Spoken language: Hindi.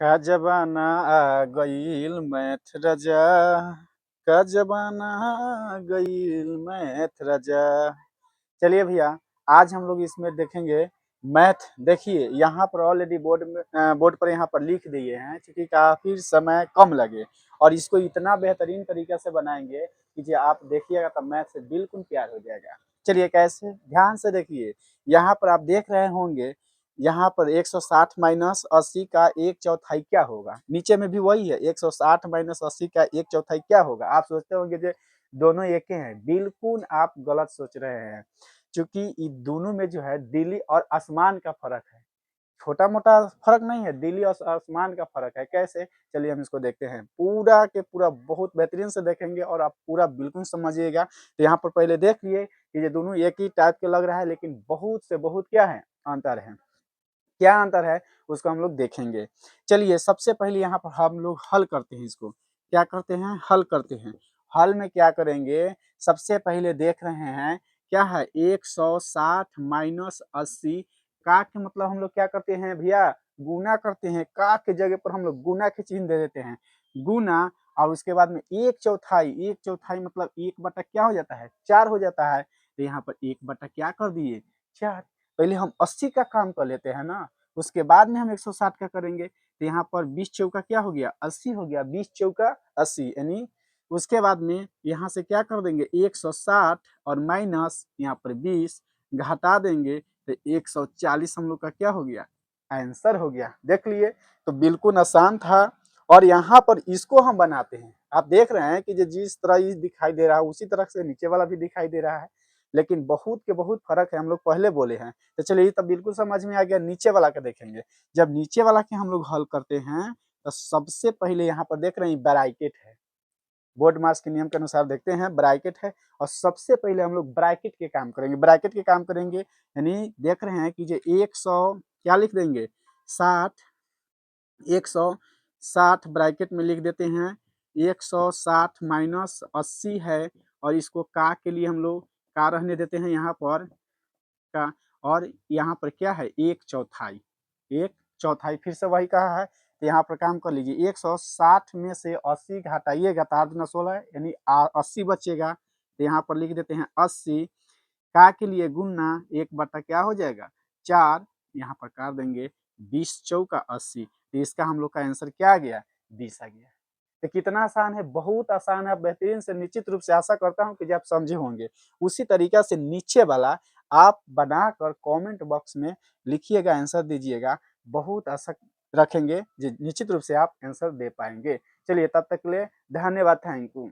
का जमाना आ गईल मैथ राजा, का जमाना आ गईल मैथ राजा। चलिए भैया, आज हम लोग इसमें देखेंगे मैथ। देखिए यहाँ पर ऑलरेडी बोर्ड पर यहाँ पर लिख दिए हैं क्योंकि काफ़ी समय कम लगे और इसको इतना बेहतरीन तरीके से बनाएंगे कि जो आप देखिएगा तो मैथ से बिल्कुल प्यार हो जाएगा। चलिए कैसे, ध्यान से देखिए। यहाँ पर आप देख रहे होंगे, यहाँ पर 160 माइनस 80 का एक चौथाई क्या होगा। नीचे में भी वही है, 160 माइनस 80 का एक चौथाई क्या होगा। आप सोचते होंगे जो दोनों एक ही हैं, बिल्कुल आप गलत सोच रहे हैं। क्योंकि इन दोनों में जो है दिल्ली और आसमान का फर्क है, छोटा मोटा फर्क नहीं है, दिल्ली और आसमान का फर्क है। कैसे, चलिए हम इसको देखते हैं। पूरा के पूरा बहुत बेहतरीन से देखेंगे और आप पूरा बिल्कुल समझिएगा। तो यहाँ पर पहले देख लिए कि ये दोनों एक ही टाइप के लग रहा है, लेकिन बहुत से बहुत क्या है, अंतर है। क्या अंतर है उसको हम लोग देखेंगे। चलिए सबसे पहले यहाँ पर हम लोग हल करते हैं, इसको क्या करते हैं, हल करते हैं। हल में क्या करेंगे, सबसे पहले देख रहे हैं क्या है, 160 माइनस 80 का के मतलब हम लोग क्या करते हैं भैया, गुना करते हैं। का के जगह पर हम लोग गुना के चिन्ह दे देते हैं, गुना। और उसके बाद में एक चौथाई, एक चौथाई मतलब एक बटा क्या हो जाता है, 4 हो जाता है। तो यहाँ पर एक बटा क्या कर दिए, 4। पहले हम 80 का काम कर लेते हैं ना, उसके बाद में हम 160 का करेंगे। तो यहाँ पर 20 चौका क्या हो गया, 80 हो गया, 20 चौका 80। यानी उसके बाद में यहाँ से क्या कर देंगे, 160 और माइनस यहाँ पर 20 घटा देंगे तो 140 हम लोग का क्या हो गया, आंसर हो गया। देख लिए, तो बिल्कुल आसान था। और यहाँ पर इसको हम बनाते हैं, आप देख रहे हैं कि जिस तरह ये दिखाई दे रहा है उसी तरह से नीचे वाला भी दिखाई दे रहा है, लेकिन बहुत के बहुत फर्क है, हम लोग पहले बोले हैं। तो चलिए तब बिल्कुल समझ में आ गया। नीचे वाला का देखेंगे। जब नीचे वाला के हम लोग हल करते हैं तो सबसे पहले यहाँ पर देख रहे हैं ब्रैकेट है, बोर्ड मास के नियम के अनुसार देखते हैं ब्रैकेट है। और सबसे पहले हम लोग ब्रैकेट के काम करेंगे, ब्रैकेट के काम करेंगे। यानी देख रहे हैं कि जो 100 क्या लिख देंगे, 60, 160 ब्रैकेट में लिख देते हैं। 160 माइनस 80 है और इसको का के लिए हम लोग का रहने देते हैं यहाँ पर का। और यहाँ पर क्या है, एक चौथाई, एक चौथाई फिर से वही कहा है। तो यहाँ पर काम कर लीजिए, 160 में से 80 घटाइएगा तो 8 दूना 16 यानी 80 बचेगा। तो यहाँ पर लिख देते हैं 80 का के लिए गुना एक बटा क्या हो जाएगा, 4। यहाँ पर कर देंगे 20 चौका 80। तो इसका हम लोग का आंसर क्या आ गया, 20 आ गया। तो कितना आसान है, बहुत आसान है, बेहतरीन से। निश्चित रूप से आशा करता हूँ कि आप समझे होंगे। उसी तरीका से नीचे वाला आप बनाकर कमेंट बॉक्स में लिखिएगा, आंसर दीजिएगा। बहुत आशा रखेंगे निश्चित रूप से आप आंसर दे पाएंगे। चलिए तब तक के लिए धन्यवाद, थैंक यू।